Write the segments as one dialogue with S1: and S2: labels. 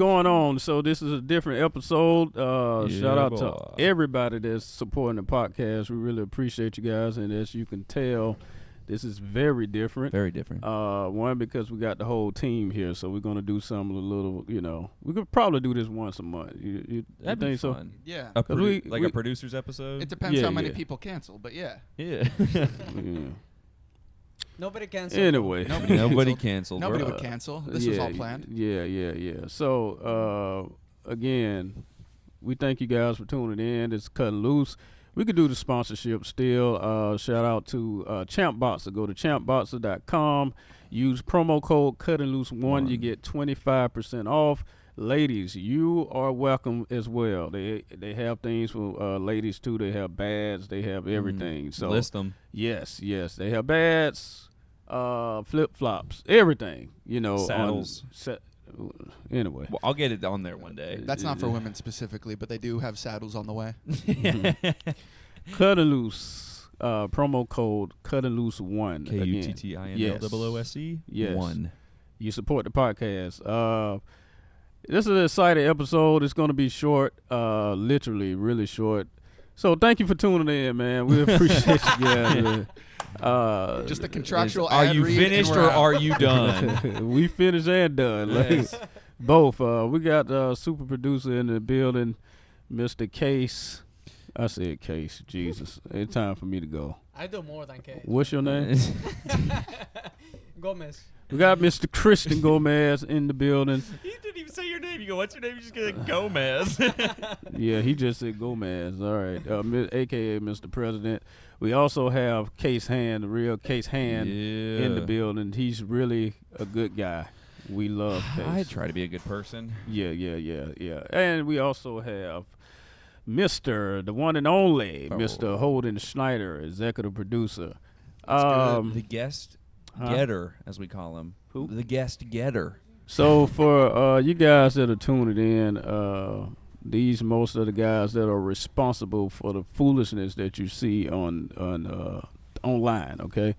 S1: going on? So this is a different episode. Shout out
S2: boy.
S1: to everybody that's supporting the podcast. We really appreciate you guys, and as you can tell, this is very different.
S2: Very different.
S1: One, because we got the whole team here, so we're gonna do something a little. We could probably do this once a month. You
S2: That'd
S1: think
S2: be
S1: so?
S2: fun.
S3: Yeah.
S2: A
S1: we-
S2: a producer's episode.
S3: It depends
S1: Yeah,
S3: how many
S1: yeah.
S3: people cancel, but yeah.
S2: Yeah.
S1: Yeah.
S4: Nobody cancels.
S1: Anyway,
S2: Nobody canceled.
S3: Nobody
S2: We're-
S3: would cancel. This was all planned.
S1: Yeah. So again, we thank you guys for tuning in. It's Kuttin Loose. We could do the sponsorship still. Shout out to Champ Boxer. Go to champboxer.com. Use promo code KuttinLoose1. You get 25% off. Ladies, you are welcome as well. They have things for ladies too. They have bads. They have everything. So
S2: list them.
S1: Yes. They have bads, flip flops, everything.
S2: Saddles.
S1: Anyway,
S2: Well, I'll get it on there one day.
S3: That's not for women specifically, but they do have saddles on the way.
S1: Kuttin Loose. Promo code KuttinLoose1.
S2: KUTTINLOOSE.
S1: Yes.
S2: 1.
S1: You support the podcast. This is an exciting episode. It's going to be short, literally really short. So thank you for tuning in, man. We appreciate you guys.
S3: Just a contractual
S2: Are
S3: ad
S2: you
S3: read and
S2: finished
S3: we're
S2: or
S3: out.
S2: are you done?
S1: We finished and done.
S2: Yes.
S1: Both. We got super producer in the building, Mr. Case. I said Case. Jesus. It's time for me to go.
S4: I do more than Case.
S1: What's your name?
S4: Gomez.
S1: We got Mr. Christian Gomez in the building.
S2: He didn't even say your name. You go, what's your name? You just get Gomez.
S1: Yeah, he just said Gomez. All right. A.K.A. Mr. President. We also have Case Hand, the real Case Hand, in the building. He's really a good guy. We love Case.
S2: I try to be a good person.
S1: Yeah. And we also have Mr. the one and only, Mr. Holden Schneider, executive producer.
S2: The guest
S1: Huh?
S2: getter, as we call him.
S1: Who?
S2: The guest getter.
S1: So for you guys that are tuning in, these most of the guys that are responsible for the foolishness that you see on online. Okay,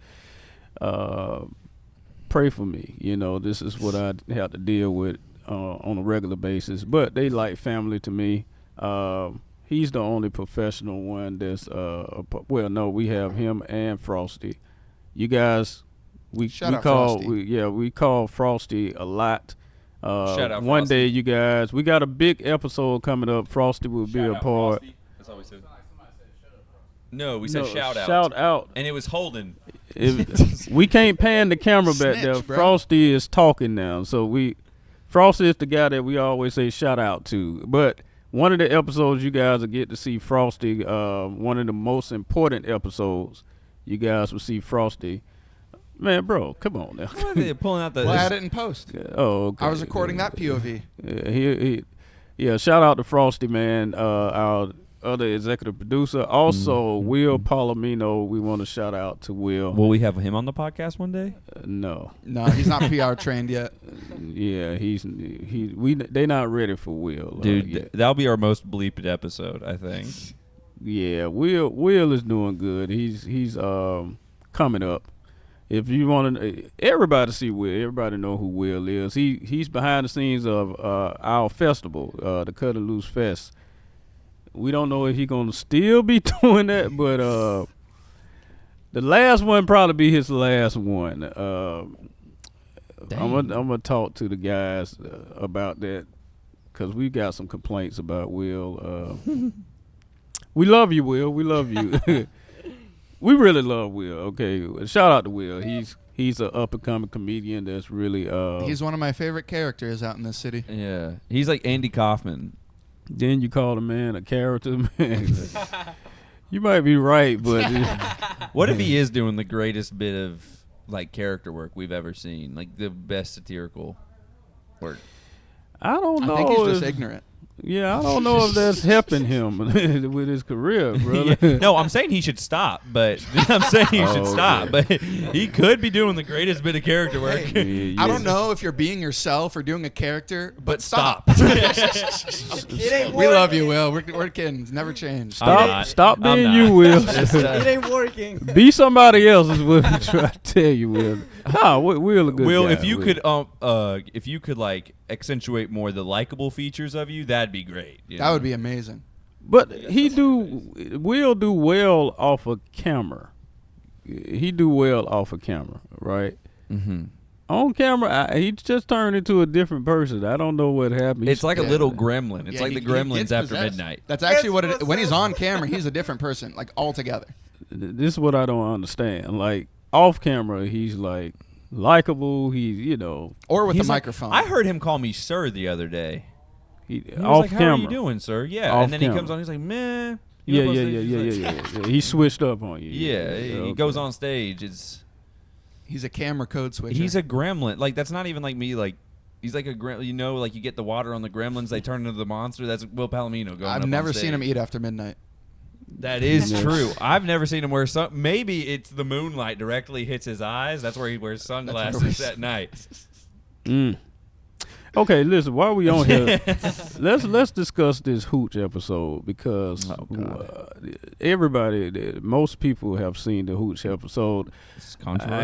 S1: pray for me. This is what I have to deal with on a regular basis. But they like family to me. He's the only professional one that's well, no, we have him and Frosty. You guys. We call Frosty a lot.
S2: Shout out
S1: one
S2: Frosty.
S1: day, you guys, we got a big episode coming up. Frosty will be a part.
S2: That's all we said. No, we said shout out.
S1: Shout out.
S2: And it was Holden.
S1: We can't pan the camera back there.
S3: Snitch, bro.
S1: Frosty is talking now, so Frosty is the guy that we always say shout out to. But one of the episodes you guys will get to see Frosty. One of the most important episodes, you guys will see Frosty. Man, bro, come on now.
S2: Why are they pulling out the...
S3: We'll add it in post.
S1: Oh, okay.
S3: I was recording that POV.
S1: Yeah, shout out to Frosty, man, our other executive producer. Also, Will Palomino, we want to shout out to Will.
S2: Will we have him on the podcast one day?
S1: No.
S3: No, he's not PR trained yet.
S1: Yeah, they not ready for Will.
S2: Dude,
S1: yet.
S2: that'll be our most bleeped episode, I think.
S1: Yeah, Will is doing good. He's coming up. If you want to, everybody see Will. Everybody know who Will is. He's behind the scenes of our festival, the Kuttin Loose Fest. We don't know if he's gonna still be doing that, but the last one probably be his last one. I'm gonna talk to the guys about that because we got some complaints about Will. We love you, Will. We love you. We really love Will. Okay, shout out to Will. He's an up and coming comedian that's really.
S3: He's one of my favorite characters out in this city.
S2: Yeah. He's like Andy Kaufman.
S1: Then you call the man a character, man. You might be right, but
S2: What if he is doing the greatest bit of like character work we've ever seen? Like the best satirical work.
S1: I don't know.
S3: I think he's just ignorant.
S1: Yeah, I don't know if that's helping him with his career, brother.
S2: Yeah. No, I'm saying he should stop, but I'm saying he should stop. But he could be doing the greatest bit of character work.
S3: Hey, I don't know if you're being yourself or doing a character, but stop.
S4: It ain't
S3: We love
S4: working.
S3: you, Will. We're kidding. It's never changed.
S1: Stop
S2: I'm
S1: being
S2: not.
S1: you, Will.
S4: It ain't working.
S1: Be somebody else is what I'm trying to tell you, Will. Nah, Will a good
S2: Will,
S1: guy,
S2: if you could like accentuate more the likable features of you, that'd be great.
S3: That would be amazing.
S1: But will do well off of camera. He do well off of camera, right?
S2: Mm-hmm.
S1: On camera, he just turned into a different person. I don't know what happened.
S2: It's like a little gremlin. It's
S3: Yeah,
S2: like
S3: he
S2: the gremlins
S3: gets
S2: after
S3: possessed.
S2: midnight.
S3: That's actually what it. When he's on camera, he's a different person, like altogether.
S1: This is what I don't understand. Like off camera, he's like likable. He's
S3: Or with
S2: He's
S3: the
S2: like-
S3: microphone.
S2: I heard him call me sir the other day.
S1: he
S2: He was
S1: off
S2: like,
S1: camera.
S2: "How are you doing, sir?" Yeah,
S1: Off
S2: and then he
S1: camera.
S2: comes on. He's like, "Meh."
S1: Yeah,
S2: You know,
S1: yeah,
S2: those
S1: yeah,
S2: things,
S1: yeah,
S2: he's
S1: yeah,
S2: like-
S1: yeah. He switched up on you.
S2: Yeah, he
S1: okay.
S2: goes on stage.
S3: He's a camera code switcher.
S2: He's a gremlin. Like that's not even like me. Like he's like a gremlin. Like you get the water on the gremlins, they turn into the monster. That's Will Palomino going.
S3: I've
S2: up
S3: never
S2: on
S3: seen him
S2: stage.
S3: eat after midnight.
S2: That is
S1: Yes.
S2: true. I've never seen him wear some. Maybe it's the moonlight directly hits his eyes. That's where he wears sunglasses at night.
S1: Mm. Okay, listen. While we on here, let's discuss this Hooch episode because most people have seen the Hooch episode.
S2: It's controversial.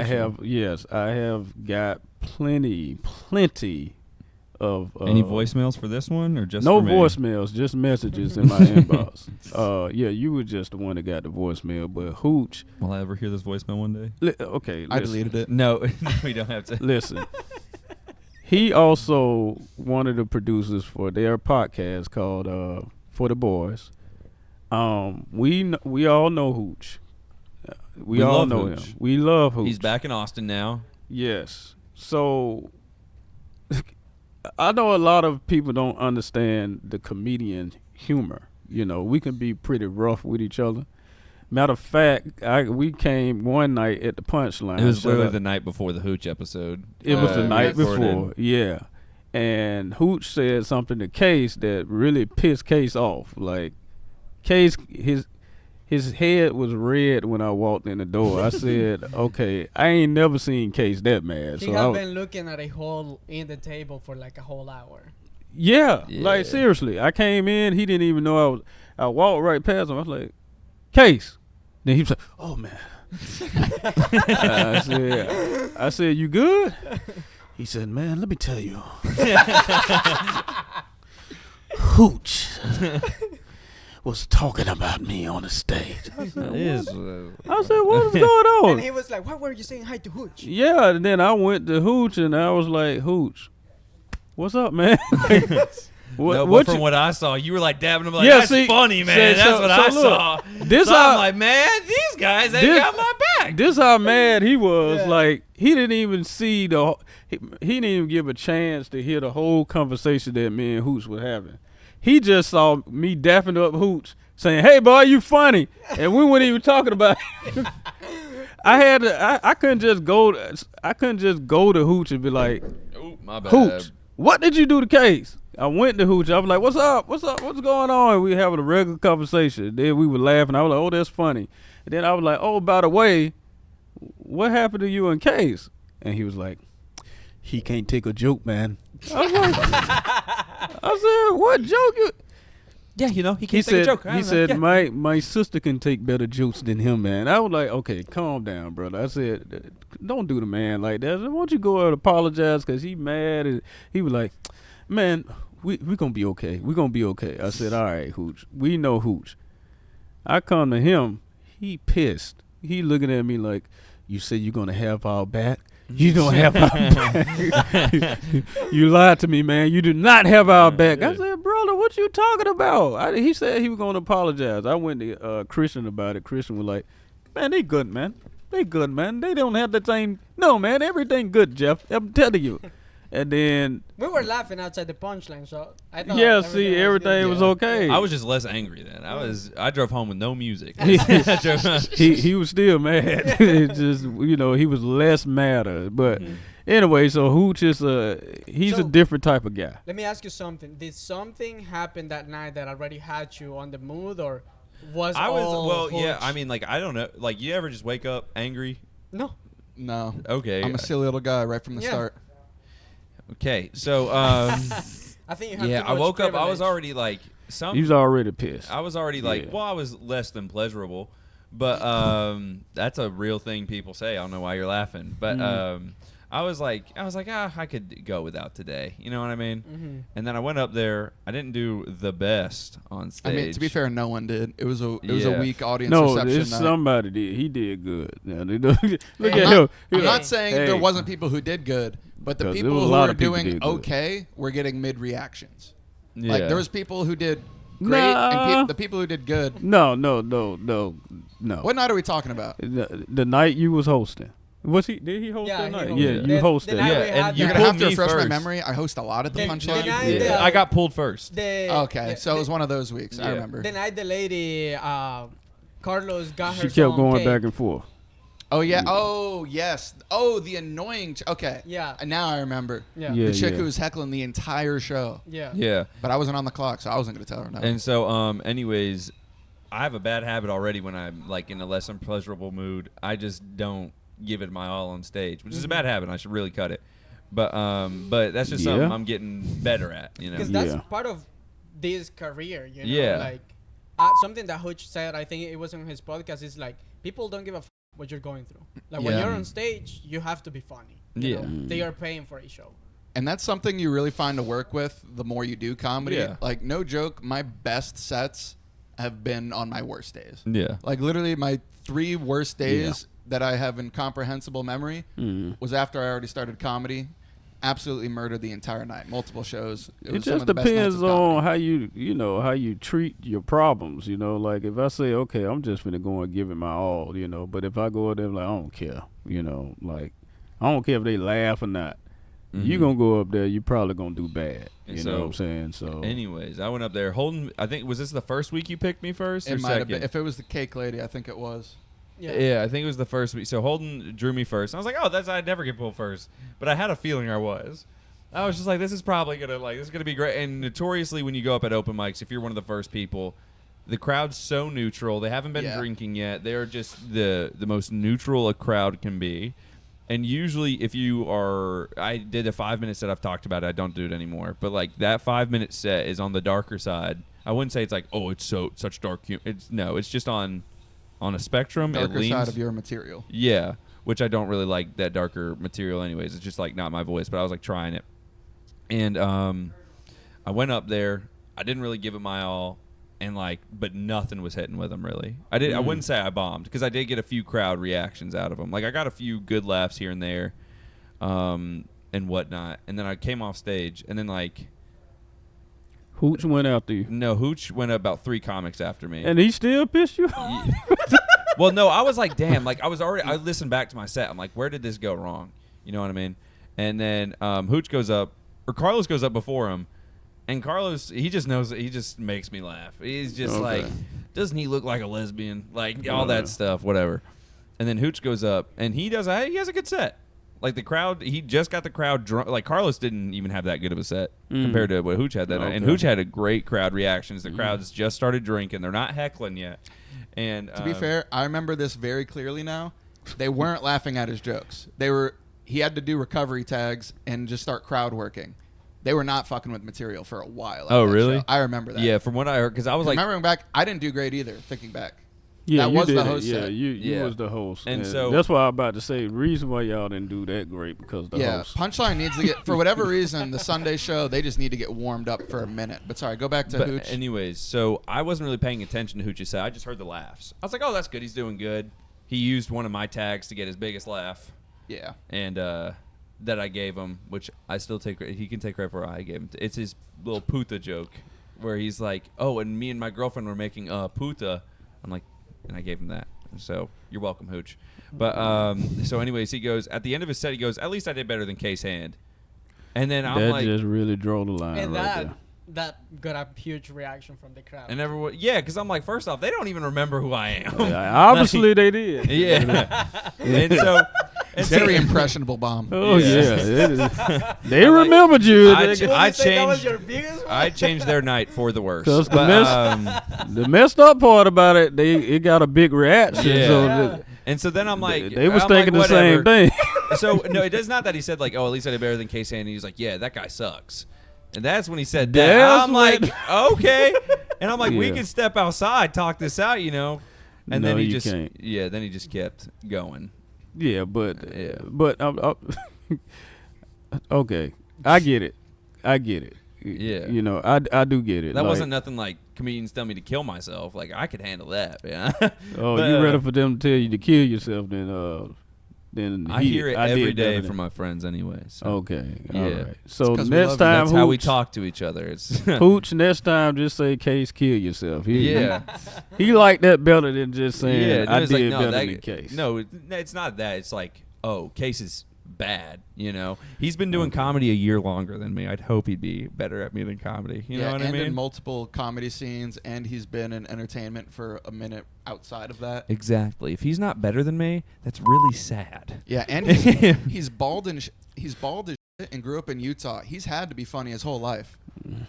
S1: I have got plenty of
S2: Any voicemails for this one, or just
S1: no
S2: for me?
S1: voicemails, just messages in my inbox. Yeah, you were just the one that got the voicemail, but Hooch.
S2: Will I ever hear this voicemail one day?
S1: Okay,
S3: I
S1: listen.
S3: deleted it.
S2: No, we don't have to.
S1: Listen, he also one of the producers for their podcast called For the Boys. We all know Hooch. We all
S2: love
S1: know
S2: Hooch.
S1: him. We love Hooch.
S2: He's back in Austin now.
S1: Yes. So I know a lot of people don't understand the comedian humor. We can be pretty rough with each other. Matter of fact, we came one night at the Punchline.
S2: It was
S1: Shut
S2: literally
S1: up.
S2: the night before the Hooch episode.
S1: It was the
S2: we
S1: night
S2: recorded.
S1: before, yeah. And Hooch said something to Case that really pissed Case off. Like, Case, his head was red when I walked in the door. I said, okay, I ain't never seen Case that mad.
S4: He
S1: So
S4: had been looking at a hole in the table for like a whole hour.
S1: yeah,
S2: Yeah.
S1: like seriously. I came in, he didn't even know I walked right past him. I was like, Case. Then he was like, oh man. I said, you good? He said, man, let me tell you. Hooch was talking about me on the stage. I said,
S2: That is.
S1: I said, what is going
S4: And he
S1: on?
S4: was like, "Why were you saying hi to Hooch?"
S1: Yeah, and then I went to Hooch and I was like, Hooch, what's up, man?
S2: But from what I saw, you were like dabbing him like,
S1: Yeah,
S2: that's
S1: see-
S2: funny, man.
S1: so-
S2: That's what
S1: so
S2: I
S1: look,
S2: saw.
S1: this
S2: So
S1: how-
S2: I'm like, man, these guys ain't
S1: This-
S2: got my back.
S1: This how mad he was.
S4: Yeah.
S1: Like he didn't even see he didn't even give a chance to hear the whole conversation that me and Hooch were having. He just saw me dapping up Hooch, saying, "Hey, boy, you funny," and we weren't even talking about. I couldn't just go. I couldn't just go to Hooch and be like,
S2: Oh, my bad.
S1: "Hooch, what did you do to Case?" I went to Hooch. I was like, "What's up? What's up? What's going on?" We were having a regular conversation. Then we were laughing. I was like, "Oh, that's funny." And then I was like, "Oh, by the way, what happened to you and Case?" And he was like, "He can't take a joke, man." I was like, I said, "What joke you?"
S2: Yeah, he
S1: He
S2: can't
S1: said,
S2: take a joke.
S1: he said, my sister can take better jokes than him, man. I was like, okay, calm down, brother. I said, don't do the man like that. I said, why don't you go and apologize because he mad? And he was like, man, we going to be okay. We going to be okay. I said, all right, Hooch. We know Hooch. I come to him. He pissed. He looking at me like, you said you're going to have our back? You don't have our back. You lied to me, man. You do not have our back. I said, brother, what you talking about? He said he was going to apologize. I went to Christian about it. Christian was like, man, they good, man. They good, man. They don't have the same. No, man, everything good, Jeff. I'm telling you. And then,
S4: We were laughing outside the Punchline, so I thought
S1: yeah, see, everything
S4: good.
S1: was
S3: Yeah.
S1: okay.
S2: I was just less angry then. I drove home with no music.
S1: he was still mad. It's just, he was less madder. But anyway, so Hooch is he's a
S4: So-
S1: different type of guy.
S4: Let me ask you something. Did something happen that night that already had you on the mood, or was
S2: I was
S4: all
S2: yeah.
S4: Hooch?
S2: I mean, like I don't know. Like you ever just wake up angry?
S4: No.
S3: No.
S2: Okay.
S3: I'm a silly little guy right from the
S4: Yeah.
S3: start.
S2: Okay. So
S4: I think you have
S2: yeah,
S4: too
S2: I
S4: much
S2: woke up. I was
S4: privilege.
S2: already like some.
S1: He was already pissed.
S2: I was already like,
S1: Yeah.
S2: well, I was less than pleasurable, but that's a real thing people say. I don't know why you're laughing, but I was like, I could go without today. You know what I mean?
S4: Mm-hmm.
S2: And then I went up there. I didn't do the best on stage.
S3: I mean, to be fair, no one did. It was a
S2: Yeah.
S3: weak audience
S1: No,
S3: reception
S1: it's
S3: night.
S1: somebody did. He did good. Now, look
S4: Hey,
S1: at
S3: I'm
S1: him.
S3: not, I'm
S1: He-
S3: not saying
S1: hey,
S3: there wasn't people who did good, but the
S1: 'Cause there
S3: people
S1: was a
S3: who
S1: lot
S3: were
S1: of people
S3: doing
S1: did good.
S3: okay were getting mid reactions.
S2: Yeah.
S3: Like there was people who did great,
S1: Nah.
S3: and the people who did good.
S1: No.
S3: What night are we talking about?
S1: The night you was hosting. Did he host
S4: Yeah,
S1: that
S4: he
S1: night?
S4: hosted.
S1: Yeah, you hosted.
S4: The night
S2: Yeah,
S4: we
S2: and
S4: had
S2: you
S3: You're
S4: that-
S3: gonna have to
S2: pulled me
S3: refresh my
S2: first.
S3: memory. I host a lot at the
S4: The
S3: punchline.
S4: night
S2: Yeah.
S4: the-
S2: I got pulled first.
S3: Okay, so it was one of those weeks. I
S2: Yeah.
S3: remember.
S4: The night the lady, Carlos got her
S1: She kept going
S4: cake.
S1: back and forth.
S3: Oh yeah. Oh yes. Oh, the annoying. Okay.
S4: Yeah.
S3: Now I remember.
S4: Yeah.
S1: Yeah.
S3: The chick who was heckling the entire show,
S4: Yeah.
S2: Yeah.
S3: but I wasn't on the clock, so I wasn't gonna tell her no.
S2: And so, anyways, I have a bad habit already when I'm like in a less unpleasurable mood. I just don't give it my all on stage, which is a bad habit. I should really cut it. But that's just something
S1: Yeah.
S2: I'm getting better at. You know.
S4: Because that's
S1: Yeah.
S4: part of this career, you know.
S2: Yeah.
S4: Like something that Hooch said, I think it was on his podcast, is like people don't give a what you're going through. Like when
S3: Yeah.
S4: you're on stage, you have to be funny. You
S2: Yeah.
S4: know? They are paying for a show.
S3: And that's something you really find to work with the more you do comedy.
S2: Yeah.
S3: Like, no joke, my best sets have been on my worst days.
S2: Yeah.
S3: Like, literally, my 3 worst days that I have in comprehensible memory was after I already started comedy. Absolutely murdered the entire night. Multiple shows.
S1: It
S3: was some
S1: just
S3: of the best nights
S1: depends
S3: of
S1: on
S3: comedy.
S1: how you treat your problems. Like if I say, okay, I'm just gonna go and give it my all, but if I go out there like I don't care, like I don't care if they laugh or not. You gonna go up there, you probably gonna do bad.
S2: And
S1: You
S2: so-
S1: know what I'm saying? So
S2: Anyways, I went up there holding. I think was this the first week you picked me first or
S3: It might have
S2: second?
S3: been. If it was the cake lady, I think it was.
S2: Yeah, I think it was the first week. So Holden drew me first. I was like, oh, I'd never get pulled first, but I had a feeling I was. I was just like, this is probably this is gonna be great. And notoriously, when you go up at open mics, if you're one of the first people, the crowd's so neutral. They haven't been
S3: Yeah.
S2: drinking yet. They are just the most neutral a crowd can be. And usually, if you are, I did a 5-minute set. I've talked about it. I don't do it anymore. But like that 5-minute set is on the darker side. I wouldn't say it's like, oh, it's such dark humor. It's just on a spectrum. It
S3: Darker
S2: leans,
S3: side of your material.
S2: yeah, which I don't really like that darker material anyways. It's just like not my voice, but I was like trying it. And I went up there. I didn't really give it my all, and but nothing was hitting with them really. I wouldn't say I bombed because I did get a few crowd reactions out of them. Like I got a few good laughs here and there, and whatnot. And then I came off stage, and then
S1: Hooch went after you,
S2: no, Hooch went about 3 comics after me.
S1: and he still pissed you.
S2: Well, no, I was like, damn. Like I listened back to my set. I'm like, where did this go wrong? You know what I mean? And then Hooch goes up, or Carlos goes up before him. And Carlos, he just knows he just makes me laugh. He's just
S1: Okay.
S2: like, doesn't he look like a lesbian? Like all that stuff, whatever. And then Hooch goes up, and he has a good set. Like the crowd, he just got the crowd drunk. Like Carlos didn't even have that good of a set compared to what Hooch had that night. And
S1: Okay.
S2: Hooch had a great crowd reactions. The crowd's just started drinking. They're not heckling yet. And
S3: To be fair, I remember this very clearly now. They weren't laughing at his jokes. He had to do recovery tags and just start crowd working. They were not fucking with material for a while.
S2: Oh,
S3: at that
S2: really?
S3: show. I remember that.
S2: yeah, from what I heard, because I was like,
S3: Remembering back, I didn't do great either, thinking back.
S1: Yeah,
S3: That
S1: you
S3: was the
S1: did it.
S3: host
S1: Yeah,
S3: set.
S1: you
S2: Yeah.
S1: was the host,
S2: And so-
S1: that's why I'm about to say. The reason why y'all didn't do that great because the
S3: Yeah,
S1: host.
S3: Punchline needs to get, for whatever reason, the Sunday show, they just need to get warmed up for a minute. But sorry, go back to
S2: but
S3: Hooch.
S2: anyways, so I wasn't really paying attention to Hooch's set. I just heard the laughs. I was like, oh, that's good. He's doing good. He used one of my tags to get his biggest laugh.
S3: Yeah.
S2: And that I gave him, which I still take. He can take credit for. I gave him. It's his little puta joke, where he's like, "Oh, and me and my girlfriend were making puta." I'm like, and I gave him that. So you're welcome, Hooch. But so anyways, he goes at the end of his set. He goes, "At least I did better than Case Hand." And then I'm
S1: that
S2: like,
S1: just really drove the line
S4: And
S1: right there.
S4: that got a huge reaction from the crowd.
S2: and everyone, yeah, because I'm like, first off, they don't even remember who I am.
S1: Yeah, obviously they did.
S2: Yeah. and so.
S3: Very impressionable bomb.
S1: Oh
S2: Yeah.
S1: yeah, it is. They remembered you.
S2: I
S1: They-
S2: ch-
S4: Would you say that was
S2: changed-
S4: your biggest one?
S2: I changed their night for the worse.
S1: 'Cause the
S2: But,
S1: mess- the messed up part about it got a big reaction.
S2: Yeah.
S1: So
S2: and so then I'm like,
S1: they was
S2: I'm
S1: thinking
S2: like,
S1: the same
S2: whatever.
S1: thing.
S2: So no, it is not that he said like, oh, at least I did better than Case and he's like, yeah, that guy sucks. And that's when he said that.
S1: That's
S2: I'm like,
S1: when-
S2: okay. And I'm like, we
S1: Yeah.
S2: can step outside, talk this out, you know. And
S1: No,
S2: then he
S1: you
S2: just,
S1: can't.
S2: yeah, then he just kept going.
S1: Yeah, but
S2: Yeah.
S1: but Okay, I get it.
S2: Yeah.
S1: You know, I do get it.
S2: That
S1: like,
S2: wasn't nothing like comedians tell me to kill myself. Like I could handle that. Yeah.
S1: Oh,
S2: But,
S1: you rather for them to tell you to kill yourself than
S2: I
S1: he,
S2: hear it
S1: I
S2: every
S1: did
S2: day
S1: better
S2: from
S1: than-
S2: my friends anyway. So.
S1: Okay,
S2: Yeah.
S1: all right. So
S3: 'cause we
S1: next
S3: love you.
S1: time,
S2: That's how we
S1: Hooch,
S2: talk to each other. It's
S1: Hooch, next time, just say, "Case, kill yourself."
S2: yeah.
S1: He liked that better than just saying,
S2: Yeah,
S1: "I
S2: it's
S1: did
S2: like, no,
S1: better
S2: that,
S1: than Case."
S2: No, it's not that. It's like, oh, Case is bad. You know, he's been doing comedy a year longer than me. I'd hope he'd be better at me than comedy. You know what I
S3: and
S2: mean?
S3: in multiple comedy scenes, and he's been in entertainment for a minute outside of that.
S2: Exactly. If he's not better than me, that's really sad.
S3: Yeah, and he's bald and he's bald as shit and grew up in Utah. He's had to be funny his whole life.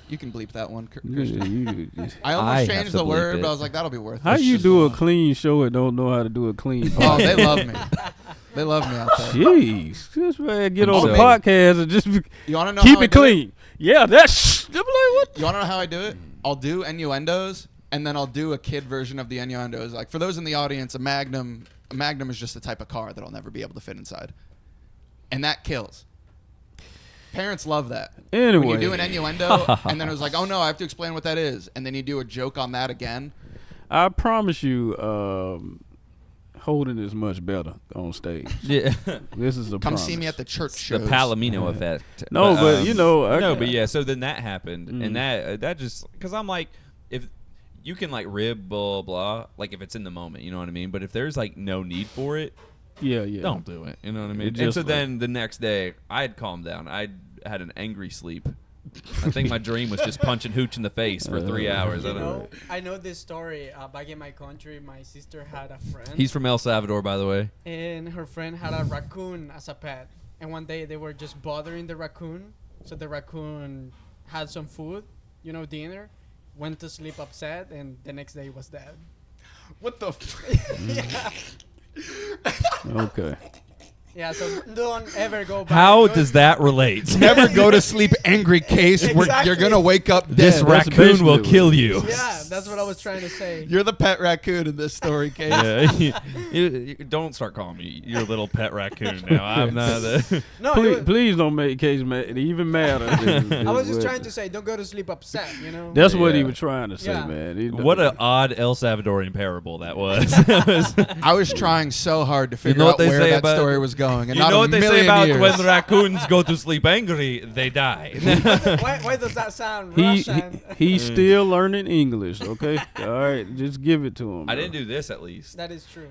S3: You can bleep that one, Christian. I
S2: I
S3: almost
S2: have
S3: changed
S2: to
S3: the
S2: bleep
S3: word,
S2: it.
S3: but I was like, that'll be worth it.
S1: How
S3: It's
S1: you
S3: just
S1: do a
S3: long.
S1: clean show and don't know how to do a clean
S3: Oh,
S1: podcast?
S3: they love me. They love me out there.
S1: Jeez, this man get on the
S2: So-
S1: podcast and just
S3: You want to know
S1: keep
S3: how I
S1: it
S3: do
S1: clean. Yeah, that's. I'm like, what?
S3: You want to know how I do it? I'll do innuendos, and then I'll do a kid version of the innuendos. Like for those in the audience, a Magnum is just a type of car that I'll never be able to fit inside, and that kills. Parents love that.
S1: Anyway,
S3: When you do an innuendo, and then it was like, oh no, I have to explain what that is, and then you do a joke on that again.
S1: I promise you, holding is much better on stage.
S2: Yeah.
S1: This is a
S3: Come
S1: promise.
S3: see me at the church
S2: The
S3: shows.
S2: Palomino effect.
S1: No, but, you know,
S2: no, but yeah. So then that happened,
S1: Mm.
S2: and that just because I'm like, if you can like rib blah blah, like if it's in the moment, you know what I mean. But if there's like no need for it,
S1: Yeah, yeah.
S2: don't do it. You know what I mean.
S1: It
S2: And
S1: just
S2: so
S1: like-
S2: then the next day, I had calmed down. I had an angry sleep. I think my dream was just punching Hooch in the face for 3 hours. I
S4: You
S2: don't know.
S4: know, I know this story. Back in my country, my sister had a friend.
S2: He's from El Salvador, by the way.
S4: And her friend had a raccoon as a pet. And one day they were just bothering the raccoon. So the raccoon had some food, dinner, went to sleep upset, and the next day he was dead.
S3: What the?
S1: Okay.
S4: Yeah, so don't ever go back.
S2: How
S4: to
S2: does
S4: it.
S2: that relate?
S3: Never go to sleep angry, Case. Where
S4: Exactly.
S3: you're gonna wake up
S2: This
S3: dead.
S1: That's
S2: raccoon will
S1: basically
S2: kill
S1: what it
S2: you.
S4: Yeah, that's what I was trying to say.
S3: You're the pet raccoon in this story, Case.
S2: Yeah. You don't start calling me your little pet raccoon now. I'm not.
S4: No,
S1: Please don't make Case mad. Even madder.
S4: I was just trying to say, don't go to sleep upset,
S1: That's what he
S2: Yeah.
S1: was trying to say,
S4: Yeah.
S1: man. He-
S2: What an odd El Salvadorian parable that was.
S3: I was trying so hard to figure
S2: know what
S3: out
S2: they
S3: where
S2: say
S3: that
S2: about-
S3: story was going, and
S2: You
S3: not
S2: know
S3: a
S2: what they say
S3: million
S2: about
S3: years.
S2: when raccoons go to sleep angry, they die.
S4: why does that sound
S1: he
S4: Russian?
S1: he's still learning English. Okay, all right, just give it to him.
S2: I
S1: bro.
S2: didn't do this at least.
S4: That is true.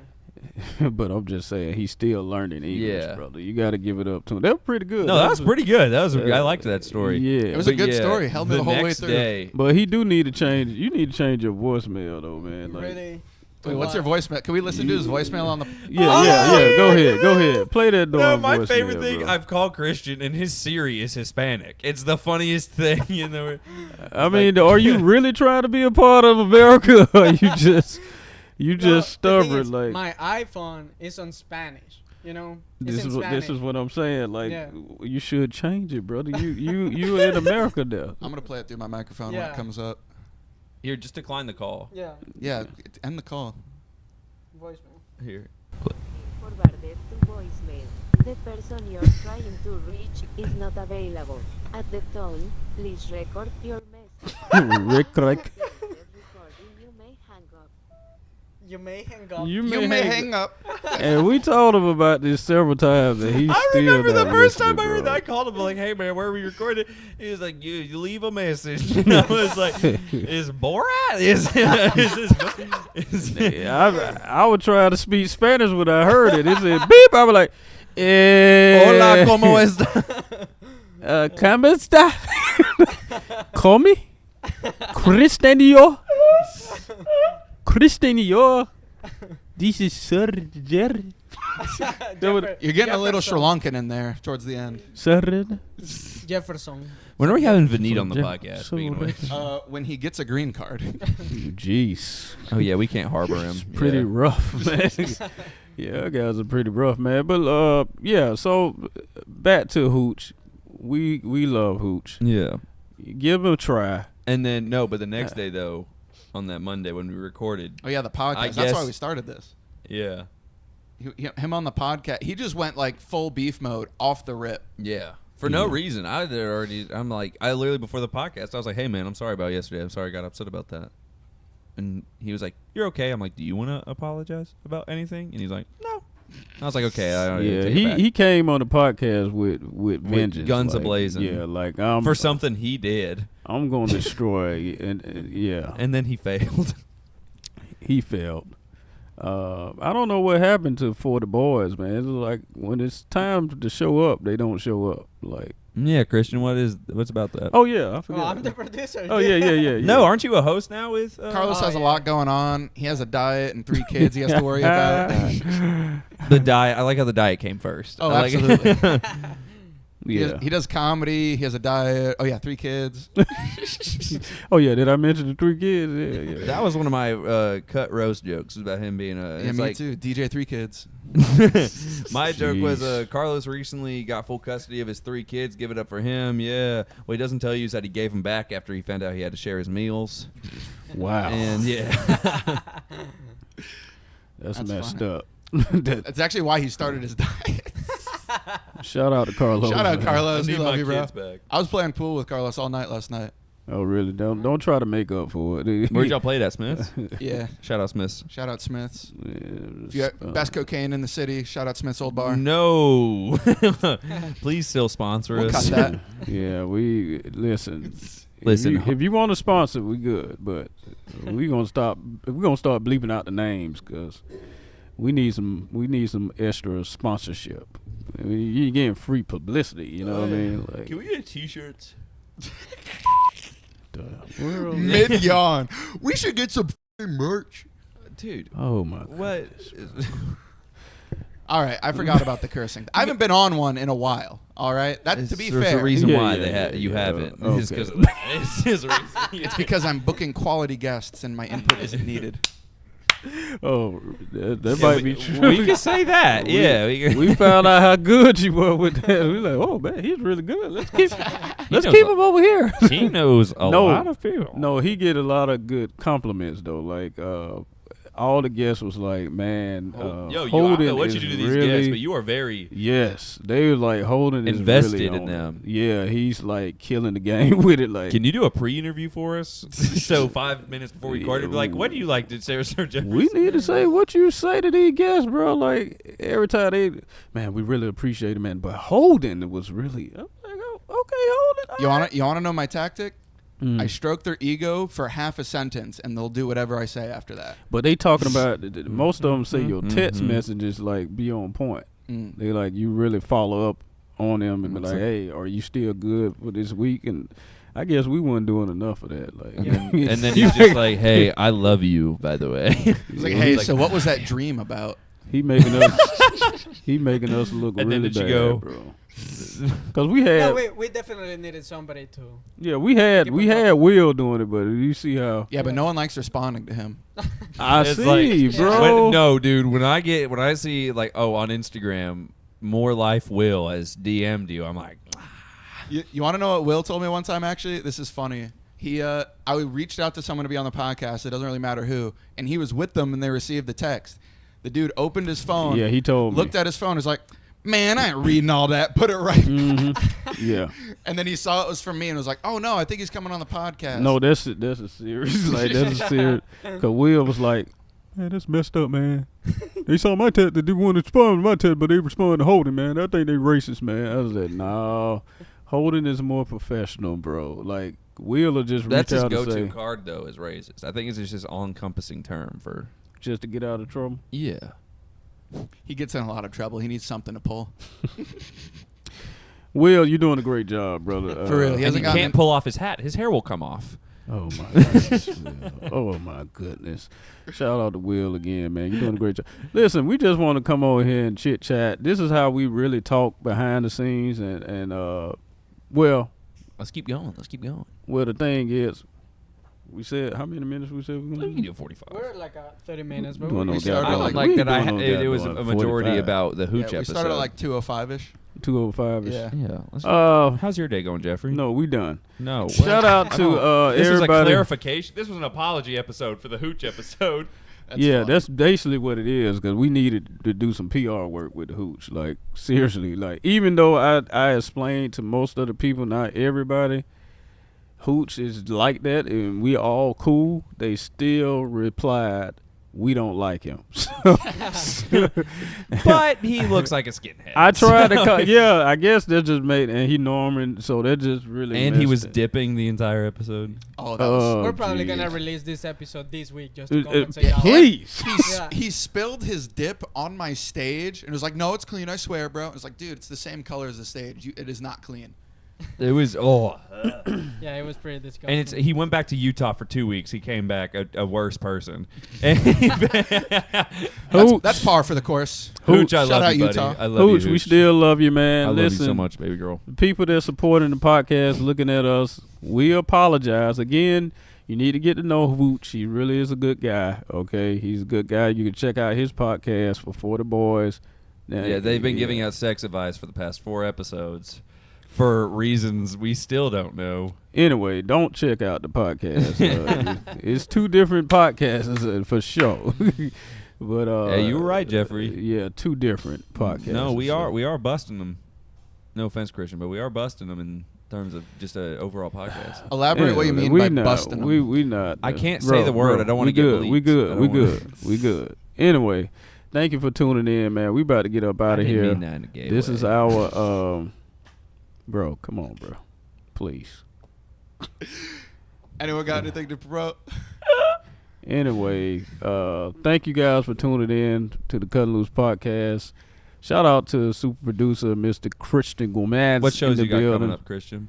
S1: But I'm just saying he's still learning English,
S2: Yeah.
S1: brother. You got to give it up to him. That was pretty good.
S2: No, that was pretty good. That was I liked that story.
S1: Yeah,
S3: It was a
S2: But
S3: good
S2: yeah,
S3: story. Held me the whole way
S2: next
S3: through.
S2: day.
S1: but he do need to change. You need to change your voicemail though, man. Like,
S4: Really?
S3: Wait, what's your voicemail? Can we listen to his voicemail on the?
S1: yeah. Go ahead. Play that door.
S2: No, my favorite thing, I've called Christian, and his Siri is Hispanic. It's the funniest thing,
S1: I mean, are you really trying to be a part of America? Or you just
S4: No, the thing
S1: stubborn
S4: is,
S1: like.
S4: my iPhone is on Spanish. It's
S1: This
S4: in
S1: is
S4: Spanish.
S1: what I'm saying. Like,
S4: Yeah.
S1: you should change it, brother. You in America now.
S3: I'm gonna play it through my microphone when
S4: Yeah.
S3: it comes up.
S2: Here, just decline the call.
S4: Yeah,
S3: Yeah, end the call.
S4: voicemail.
S2: Here.
S5: Forwarded to voicemail. The person you're trying to reach is not available. At the tone, please record your message.
S1: Rick,
S5: Recording, you may hang up.
S4: You may hang up.
S1: you
S3: You may hang up.
S1: And we told him about this several times, and he's
S2: I
S1: still
S2: remember the
S1: not
S2: first time I
S1: listening,
S2: heard
S1: bro.
S2: that. I called him like, "Hey man, where were you recording?" He was like, "You leave a message." And I was like, "Is Borat? Is
S1: Yeah, I would try to speak Spanish when I heard it. It said beep. I was like,
S2: Hola, cómo está?
S1: ¿Cómo está? ¿Come? Cristiano? Cristiano? This is Sir Jerry.
S3: You're getting a little Sri Lankan in there towards the end.
S1: Sir.
S4: Jefferson.
S2: When are we having Vinit on the
S1: Yeah,
S2: podcast?
S1: so
S2: Speaking of which.
S3: When he gets a green card.
S1: Jeez.
S2: Oh yeah, we can't harbor him.
S1: Pretty
S2: Yeah.
S1: rough, man. Yeah, our guys are pretty rough, man. But yeah. So back to Hooch. We love Hooch.
S2: Yeah.
S1: Give him a try.
S2: And then but the next day though, on that Monday when we recorded,
S3: Oh yeah, the podcast.
S2: I
S3: That's why
S2: guess-
S3: we started this.
S2: yeah,
S3: him on the podcast, he just went like full beef mode off the rip.
S2: Yeah. For no reason. I literally before the podcast, I was like, hey, man, I'm sorry about yesterday. I'm sorry I got upset about that. And he was like, you're okay. I'm like, do you want to apologize about anything? And he's like, no. I was like, okay. I don't
S1: he came on the podcast with vengeance.
S2: Guns
S1: like,
S2: a-blazing.
S1: Yeah, like
S2: for something he did.
S1: I'm going to destroy. and yeah.
S2: And then he failed.
S1: He failed. I don't know what happened to For the Boys, man. It's like when it's time to show up, they don't show up. Like,
S2: yeah, Christian, what's about that?
S1: oh yeah, I forgot.
S4: Oh, I'm the producer.
S1: Oh yeah.
S2: No, aren't you a host now with
S3: Carlos has a lot going on. He has a diet and 3 kids he has to worry about.
S2: the diet? I like how the diet came first.
S3: Oh,
S2: I like
S3: absolutely.
S1: Yeah.
S3: He does comedy. He has a diet. Oh yeah, 3 kids.
S1: Oh yeah, did I mention the 3 kids? Yeah.
S2: That was one of my cut roast jokes about him being a.
S3: Yeah,
S2: it's
S3: me
S2: like,
S3: too. DJ 3 kids.
S2: My joke was
S1: Jeez.
S2: Carlos recently got full custody of his 3 kids. Give it up for him. Yeah. What he doesn't tell you is that he gave them back after he found out he had to share his meals.
S1: Wow.
S2: And yeah.
S1: That's messed
S3: funny.
S1: up.
S3: That's actually why he started his diet.
S1: Shout out to Carlos.
S3: Shout out
S1: man.
S3: Carlos.
S2: I
S3: We
S2: need
S3: love
S2: my
S3: you, bro.
S2: kids back.
S3: I was playing pool with Carlos all night last night.
S1: Oh really? Don't try to make up for it.
S2: Where'd y'all play at, Smiths?
S3: Yeah.
S2: Shout out Smiths.
S3: Shout out Smiths. If
S1: Yeah,
S3: you best cocaine in the city, shout out Smith's Old Bar.
S2: No. Please still sponsor
S3: We'll
S2: us.
S3: cut that.
S1: yeah, we listen.
S2: Listen.
S1: If you want to sponsor, we good, but we're gonna start bleeping out the names because we need some extra sponsorship. I mean, you're getting free publicity, you know what I mean? Like,
S2: Can we get T-shirts?
S3: Mid yawn. We should get some merch.
S2: Dude.
S1: oh my God.
S2: What?
S3: All right, I forgot about the cursing. I haven't been on one in a while. All right, to be
S2: There's
S3: fair,
S2: a reason
S1: Yeah,
S2: why
S1: yeah,
S2: you
S1: yeah.
S2: haven't.
S1: Okay.
S2: It's because of that. It's a reason.
S3: it's because I'm booking quality guests and my input isn't needed.
S1: Oh, that might be true.
S2: We can say that. Yeah.
S1: We found out how good you were with that. We like, oh man, he's really good. Let's keep
S2: knows
S1: him over here.
S2: He knows a lot of people.
S1: No, he get a lot of good compliments though. Like all the guests was like, man,
S2: Yo, I don't
S1: Holden
S2: know what
S1: is
S2: you do to these
S1: really,
S2: guests, but you are very
S1: yes, they was like Holden is
S2: invested
S1: really
S2: in
S1: on
S2: them.
S1: it. Yeah, he's like killing the game with it. Like,
S2: Can you do a pre-interview for us? So 5 minutes before we record, be like, what do you like to say, Sir Jefferson?
S1: we need to say what you say to these guests, bro. Like every time man, we really appreciate it, man. But Holden was really, I'm like, oh, okay, Holden.
S3: You wanna know my tactic?
S1: Mm.
S3: I stroke their ego for half a sentence, and they'll do whatever I say after that.
S1: But they talking about most of them say your text
S2: Mhm.
S1: messages like be on point.
S3: Mm.
S1: They like you really follow up on them and be
S3: Mhm.
S1: like, hey, are you still good for this week? And I guess we weren't doing enough of that. Like,
S2: And then you're just like, hey, I love you, by the way.
S3: It's like, hey, so what was that dream about?
S1: he making us look
S2: And then
S1: really
S2: did you
S1: bad,
S2: go-
S1: bro. Because we had,
S4: No, we definitely needed somebody to.
S1: we had Will doing it, but you see how
S3: Yeah, but no one likes responding to him.
S1: I
S2: It's
S1: see,
S2: like-
S1: bro.
S2: No, dude. When I see like, on Instagram, More Life Will has DM'd you, I'm like,
S3: You want to know what Will told me one time? Actually, this is funny. I reached out to someone to be on the podcast. It doesn't really matter who, and he was with them, and they received the text. The dude opened his phone.
S1: Yeah, he told me.
S3: Looked at his phone. Was like, man, I ain't reading all that. Put it right.
S1: Mhm. Yeah.
S3: And then he saw it was from me, and was like, oh no, I think he's coming on the podcast.
S1: No, that's a serious. Like that's a serious. Cause Will was like, man, that's messed up, man. They saw my text. They wanted to respond to my text, but they responded to Holden, man. I think they racist, man. I was like, no, Holden is more professional, bro. Like Will will just
S2: that's
S1: reach
S2: his
S1: out and
S2: go-to
S1: say,
S2: card though, is racist. I think it's just this all-encompassing term for
S1: just to get out of trouble.
S2: yeah.
S3: He gets in a lot of trouble. He needs something to pull.
S1: Will, you're doing a great job, brother.
S3: For real, he
S2: And
S3: hasn't
S2: he
S3: gotten
S2: can't pull off his hat. His hair will come off.
S1: Oh my goodness. Will. Oh my goodness. Shout out to Will again, man. You're doing a great job. Listen, we just want to come over here and chit chat. This is how we really talk behind the scenes and well,
S2: Let's keep going.
S1: the thing is, we said how many minutes we said we're
S2: You
S1: gonna
S2: can
S1: do?
S2: do 45.
S4: We're like 30 minutes, but
S1: Doing no
S3: we started
S1: goddamn-
S3: at like-
S2: like
S1: we
S2: that.
S1: ain't doing no
S2: It was a
S1: goddamn
S2: majority
S1: 45.
S2: about the Hooch
S3: we
S2: episode.
S3: started at like 2:05ish.
S1: 205 ish.
S3: Yeah.
S2: Yeah. Let's- how's your day going, Jeffrey?
S1: No, we done.
S2: No.
S1: Shout out to
S2: This was a
S1: everybody.
S2: clarification. This was an apology episode for the Hooch episode.
S1: yeah,
S3: funny.
S1: that's basically what it is. Because we needed to do some PR work with the Hooch. Like seriously, like even though I explained to most of the people, not everybody, Hooch is like that, and we all cool. They still replied, "We don't like him."
S2: But he looks like a skinhead.
S1: I tried to
S2: so-
S1: cut. Yeah, I guess that just made, and he Norman, so that just really.
S2: And he
S1: messed
S2: was
S1: it.
S2: dipping the entire episode.
S3: Oh, that was.
S1: Oh,
S4: We're probably
S1: geez.
S4: gonna release this episode this week just to compensate y'all.
S1: Please.
S4: Yeah.
S3: He spilled his dip on my stage and was like, "No, it's clean. I swear, bro." It's like, dude, it's the same color as the stage. It is not clean.
S2: It was
S4: Yeah, it was pretty disgusting.
S2: and he went back to Utah for 2 weeks. He came back a worse person.
S1: Hooch.
S3: That's par for the course.
S2: Hooch, I
S3: Shout
S2: love
S3: out
S2: you, buddy.
S3: Utah.
S2: I love
S1: Hooch,
S2: you,
S1: we
S2: Hooch.
S1: still love you, man.
S2: I love
S1: Listen,
S2: you so much, baby girl.
S1: the people that are supporting the podcast, looking at us, we apologize. Again, you need to get to know Hooch. He really is a good guy, okay? He's a good guy. You can check out his podcast for the Boys. Now,
S2: Yeah, they've been giving out sex advice for the past 4 episodes for reasons we still don't know.
S1: Anyway, don't check out the podcast. It's 2 different podcasts for sure. But
S2: Yeah, you were right, Jeffrey.
S1: Yeah, 2 different podcasts.
S2: No, we
S1: so.
S2: are busting them. No offense, Christian, but we are busting them in terms of just an overall podcast.
S3: Elaborate what you mean
S1: we
S3: by
S1: not,
S3: busting them.
S1: We not.
S2: I can't
S1: bro,
S2: say the word.
S1: bro,
S2: I don't want
S1: we
S2: to get
S1: good.
S2: bleeped.
S1: We
S2: I
S1: good.
S2: don't
S1: We
S2: wanna-
S1: good. We good. Anyway, thank you for tuning in, man. We about to get up out
S2: I
S1: of
S2: didn't
S1: here.
S2: mean that in a gay
S1: This
S2: way.
S1: is our bro. Come on, bro. Please.
S3: Anyone got anything to promote?
S1: Anyway, thank you guys for tuning in to the Kuttin Loose podcast. Shout out to super producer Mr. Christian Gomez.
S2: What shows
S1: in the
S2: you got
S1: building.
S2: coming up, Christian?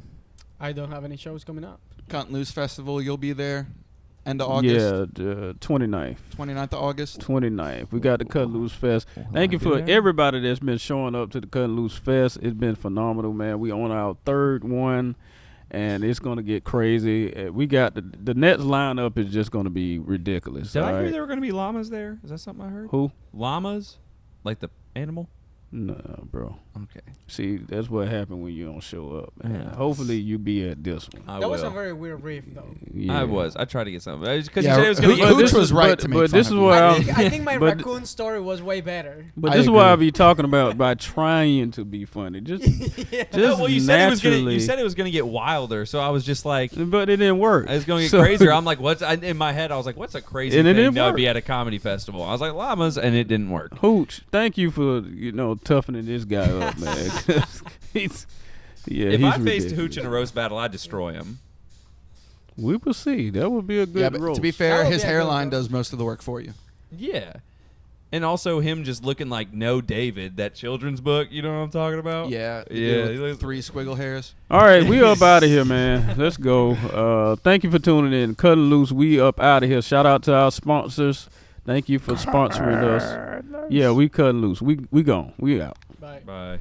S4: I don't have any shows coming up.
S3: Kuttin Loose Festival, you'll be there. End of August.
S1: Yeah, the 29th.
S3: 29th of August.
S1: 29th. We got the Kuttin Loose Fest. Thank you
S2: I'll
S1: for
S2: be there.
S1: everybody that's been showing up to the Kuttin Loose Fest. It's been phenomenal, man. We on our 3rd one, and it's gonna get crazy. We got the next lineup is just gonna be ridiculous.
S2: Did I
S1: all
S2: hear
S1: right?
S2: there were going to be llamas there? Is that something I heard?
S1: Who?
S2: Llamas? Like the animal?
S1: No, bro.
S2: Okay.
S1: See, that's what happened when you don't show up, man.
S2: Yeah.
S1: Hopefully you be at this one.
S2: I
S4: That was
S2: will.
S4: a very weird riff, though.
S1: Yeah.
S2: I was. I tried to get something. Because
S3: Yeah,
S2: you said it was going to
S3: Hooch
S2: get...
S1: this
S3: was
S1: is-
S3: right
S1: but-
S3: to make
S1: but
S3: fun
S1: this
S3: of
S1: is
S3: you.
S1: where
S4: I
S1: I'm-
S4: think my
S1: but-
S4: raccoon story was way better.
S1: But
S3: I
S1: this is what
S3: agree.
S1: I be talking about by trying to be funny. Just
S2: well, you said
S1: naturally.
S2: it was going to get wilder, so I was just like...
S1: But it didn't work.
S2: It's going to get
S1: So-
S2: crazier. I'm like, in my head, I was like, what's a crazy
S1: And it
S2: thing
S1: didn't
S2: that would
S1: work.
S2: be at a comedy festival? I was like, llamas, and it didn't work.
S1: Hooch, thank you for toughening this guy up, man. He's
S2: If
S1: he's
S2: I faced
S1: ridiculous.
S2: Hooch in a roast battle, I'd destroy him.
S1: We will see. That would be a good
S3: Yeah, but
S1: roast.
S3: to be
S4: That
S3: fair,
S4: would
S3: his
S4: be a good
S3: hairline
S4: roast.
S3: does most of the work for you.
S2: Yeah. And also him just looking like No David, that children's book. You know what I'm talking about?
S3: Yeah. the
S2: Yeah,
S3: dude
S2: he
S3: with
S2: looks-
S3: 3 squiggle hairs.
S1: All right, we up out of here, man. Let's go. Thank you for tuning in. Kuttin Loose, we up out of here. Shout out to our sponsors. Thank you for sponsoring us. Yeah, we Kuttin Loose. We gone. We out.
S4: Bye.
S2: Bye.